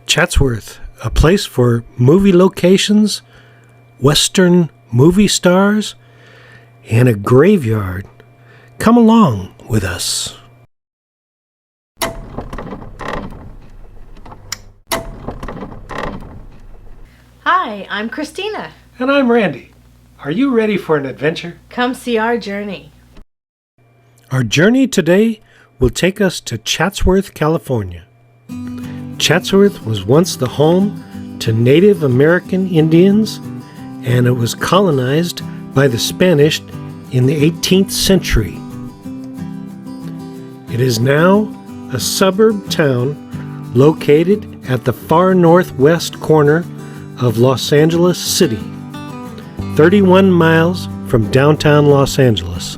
Chatsworth, a place for movie locations, Western movie stars, and a graveyard. Come along with us. Hi, I'm Christina. And I'm Randy. Are you ready for an adventure? Come see our journey. Our journey today will take us to Chatsworth, California. Chatsworth was once the home to Native American Indians, and it was colonized by the Spanish in the 18th century. It is now a suburb town located at the far northwest corner of Los Angeles City, 31 miles from downtown Los Angeles.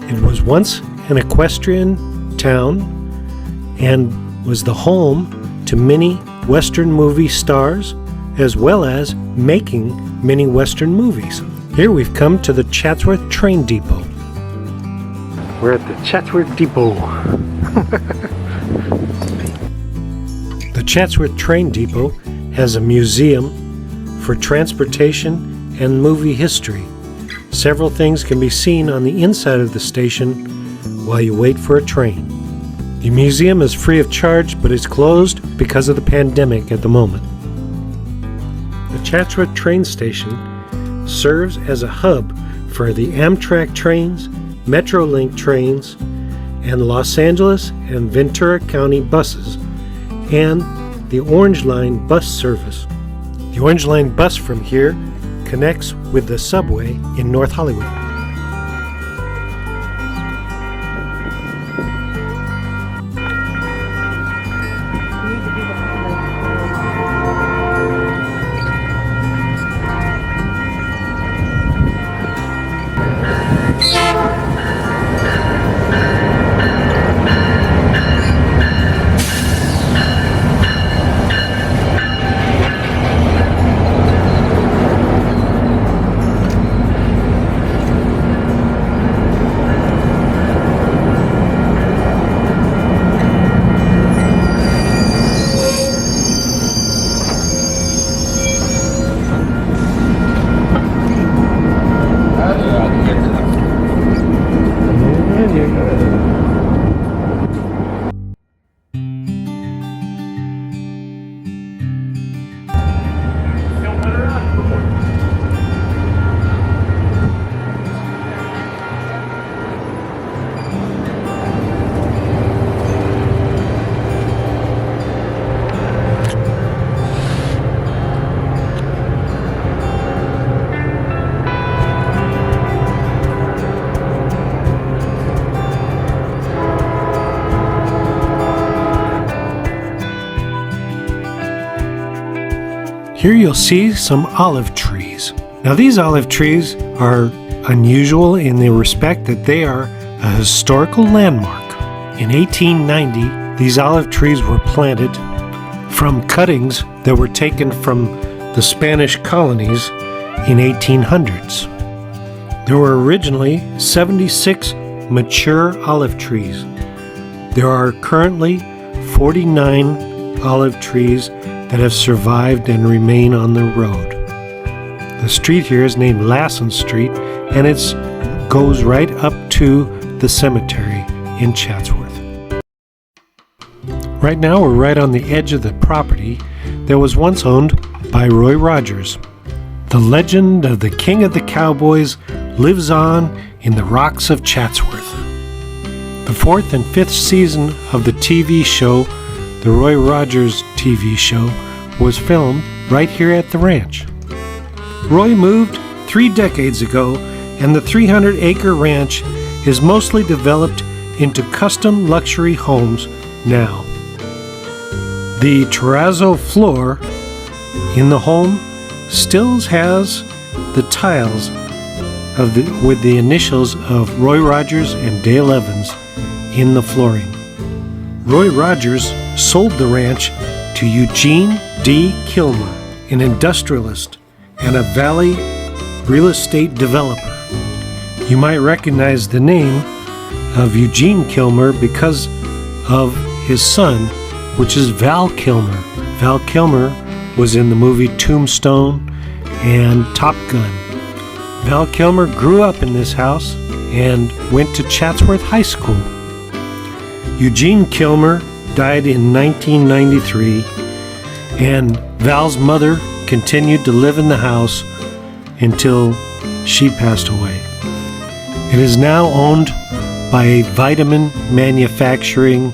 It was once an equestrian town and was the home to many Western movie stars, as well as making many Western movies. Here we've come to the Chatsworth train depot. We're at the Chatsworth depot. The Chatsworth train depot has a museum for transportation and movie history. Several things can be seen on the inside of the station while you wait for a train. The museum is free of charge, but is closed because of the pandemic at the moment. The Chatsworth train station serves as a hub for the Amtrak trains, Metrolink trains, and Los Angeles and Ventura County buses, and the Orange Line bus service. The Orange Line bus from here connects with the subway in North Hollywood. Here you'll see some olive trees. Now these olive trees are unusual in the respect that they are a historical landmark. In 1890, these olive trees were planted from cuttings that were taken from the Spanish colonies in 1800s. There were originally 76 mature olive trees. There are currently 49 olive trees that have survived and remain on the road. The street here is named Lassen Street, and it goes right up to the cemetery in Chatsworth. Right now we're right on the edge of the property that was once owned by Roy Rogers. The legend of the King of the Cowboys lives on in the rocks of Chatsworth. The 4th and 5th season of the TV show, the Roy Rogers TV show, was filmed right here at the ranch. Roy moved 3 decades ago, and the 300-acre ranch is mostly developed into custom luxury homes now. The terrazzo floor in the home still has the tiles with the initials of Roy Rogers and Dale Evans in the flooring. Roy Rogers sold the ranch to Eugene D. Kilmer, an industrialist and a Valley real estate developer. You might recognize the name of Eugene Kilmer because of his son, which is Val Kilmer. Val Kilmer was in the movie Tombstone and Top Gun. Val Kilmer grew up in this house and went to Chatsworth High School. Eugene Kilmer died in 1993, and Val's mother continued to live in the house until she passed away. It is now owned by a vitamin manufacturing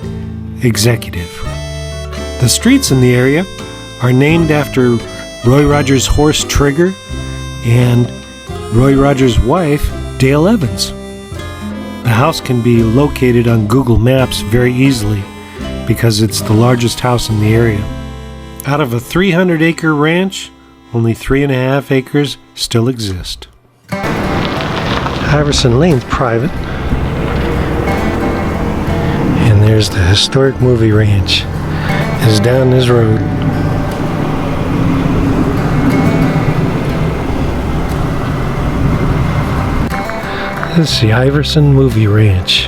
executive. The streets in the area are named after Roy Rogers' horse Trigger and Roy Rogers' wife, Dale Evans. The house can be located on Google Maps very easily because it's the largest house in the area. Out of a 300-acre ranch, only 3.5 acres still exist. Iverson Lane's private. And there's the historic movie ranch. It's down this road. This is the Iverson Movie Ranch,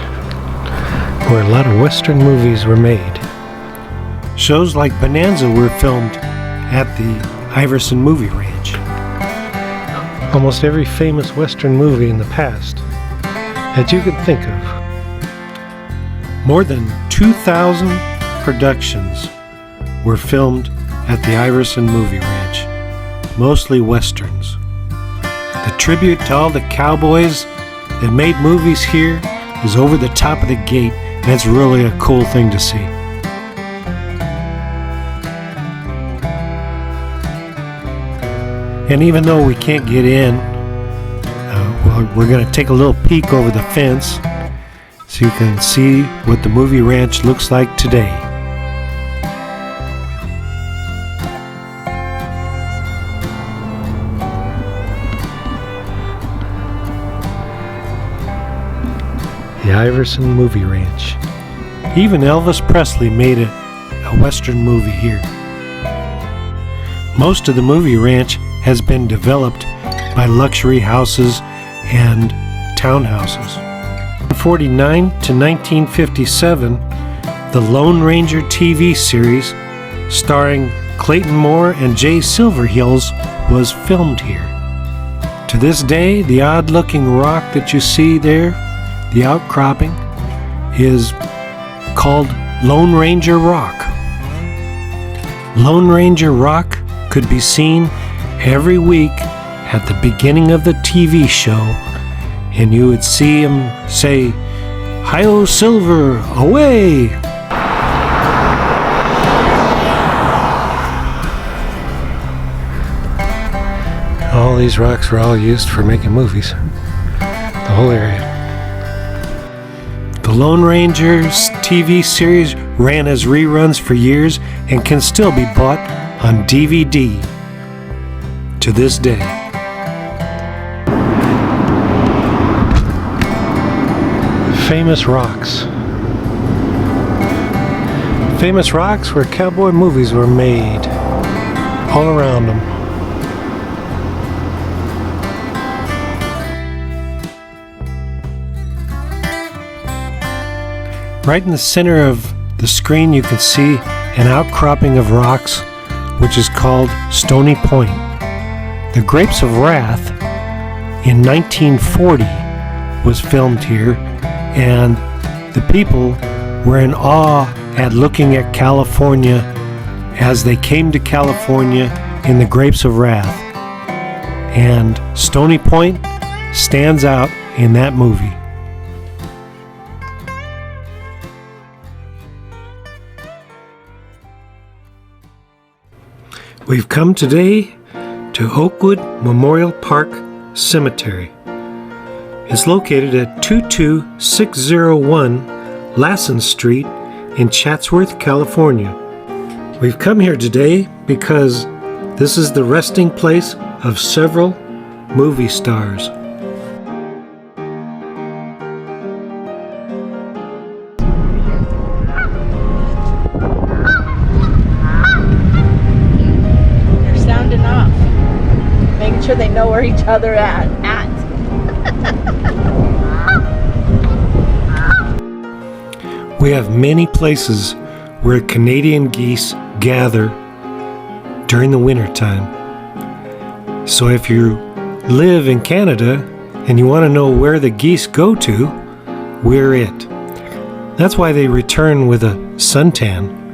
where a lot of Western movies were made. Shows like Bonanza were filmed at the Iverson Movie Ranch. Almost every famous Western movie in the past that you could think of. More than 2,000 productions were filmed at the Iverson Movie Ranch, mostly Westerns. The tribute to all the cowboys that made movies here is over the top of the gate, and it's really a cool thing to see. And even though we can't get in, we're going to take a little peek over the fence so you can see what the movie ranch looks like today. The Iverson Movie Ranch. Even Elvis Presley made a Western movie here. Most of the movie ranch has been developed by luxury houses and townhouses. From 1949 to 1957, the Lone Ranger TV series starring Clayton Moore and Jay Silverheels was filmed here. To this day, the odd-looking rock that you see there, the outcropping, is called Lone Ranger Rock. Lone Ranger Rock could be seen every week at the beginning of the TV show, and you would see him say, "Hi-yo Silver, away!" All these rocks were all used for making movies. The whole area. The Lone Rangers TV series ran as reruns for years and can still be bought on DVD to this day. Famous rocks. Famous rocks where cowboy movies were made. All around them. Right in the center of the screen you can see an outcropping of rocks which is called Stony Point. The Grapes of Wrath in 1940 was filmed here, and the people were in awe at looking at California as they came to California in the Grapes of Wrath. And Stony Point stands out in that movie. We've come today to Oakwood Memorial Park Cemetery. It's located at 22601 Lassen Street in Chatsworth, California. We've come here today because this is the resting place of several movie stars. Sure they know where each other at. We have many places where Canadian geese gather during the winter time. So if you live in Canada and you want to know where the geese go to, we're it. That's why they return with a suntan.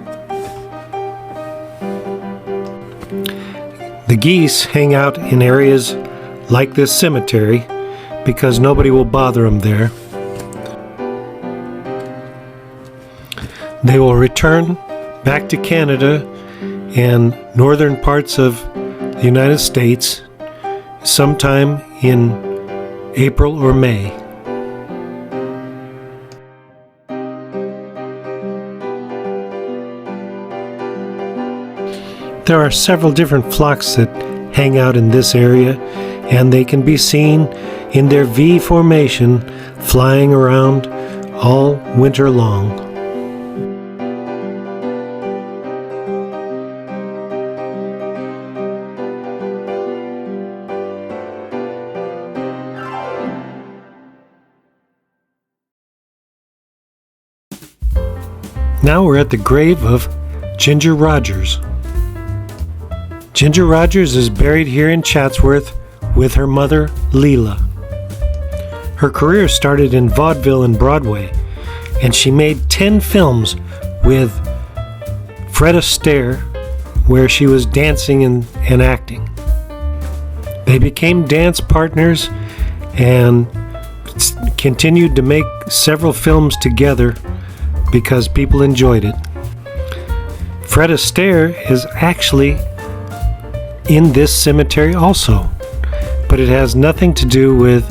The geese hang out in areas like this cemetery because nobody will bother them there. They will return back to Canada and northern parts of the United States sometime in April or May. There are several different flocks that hang out in this area, and they can be seen in their V formation flying around all winter long. Now we're at the grave of Ginger Rogers. Ginger Rogers is buried here in Chatsworth with her mother, Leela. Her career started in vaudeville and Broadway, and she made 10 films with Fred Astaire, where she was dancing and acting. They became dance partners and continued to make several films together because people enjoyed it. Fred Astaire is actually in this cemetery also, but it has nothing to do with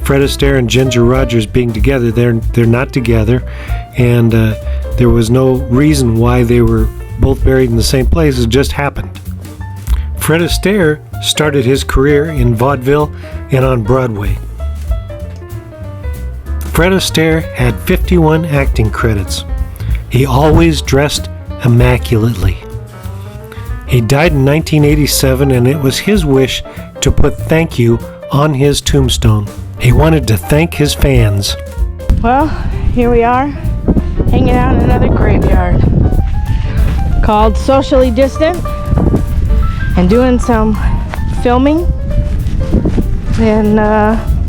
Fred Astaire and Ginger Rogers being together. They're not together, and there was no reason why they were both buried in the same place. It just happened. Fred Astaire started his career in vaudeville and on Broadway. Fred Astaire had 51 acting credits. He always dressed immaculately. He died in 1987, and it was his wish to put "thank you" on his tombstone. He wanted to thank his fans. Well, here we are, hanging out in another graveyard called Socially Distant, and doing some filming. And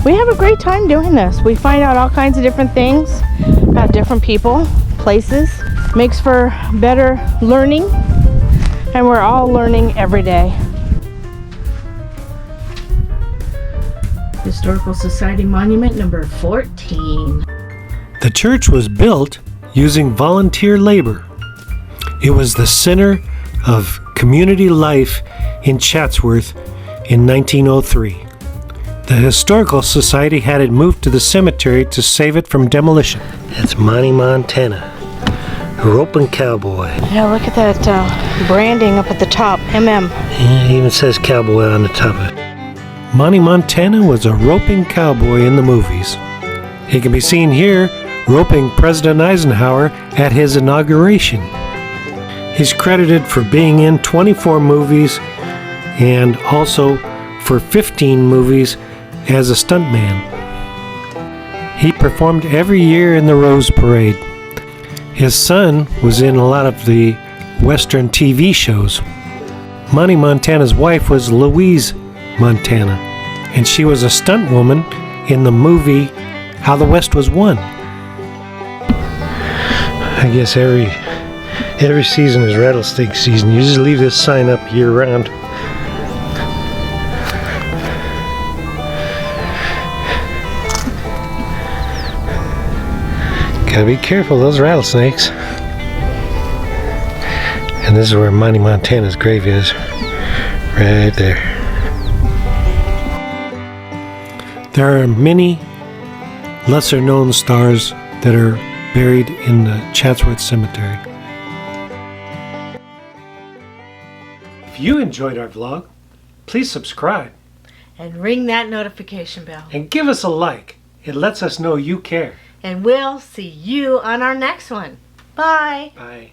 we have a great time doing this. We find out all kinds of different things about different people, places. Makes for better learning, and we're all learning every day. Historical Society Monument number 14. The church was built using volunteer labor. It was the center of community life in Chatsworth in 1903. The Historical Society had it moved to the cemetery to save it from demolition. That's Monty Montana, roping cowboy. Yeah, look at that branding up at the top, MM. Yeah, it even says cowboy on the top of it. Monty Montana was a roping cowboy in the movies. He can be seen here roping President Eisenhower at his inauguration. He's credited for being in 24 movies and also for 15 movies as a stuntman. He performed every year in the Rose Parade. His son was in a lot of the Western TV shows. Monty Montana's wife was Louise Montana, and she was a stunt woman in the movie How the West Was Won. I guess every season is rattlesnake season. You just leave this sign up year round. Gotta be careful, those rattlesnakes. And this is where Monty Montana's grave is. Right there. There are many lesser known stars that are buried in the Chatsworth Cemetery. If you enjoyed our vlog, please subscribe. And ring that notification bell. And give us a like. It lets us know you care. And we'll see you on our next one. Bye. Bye.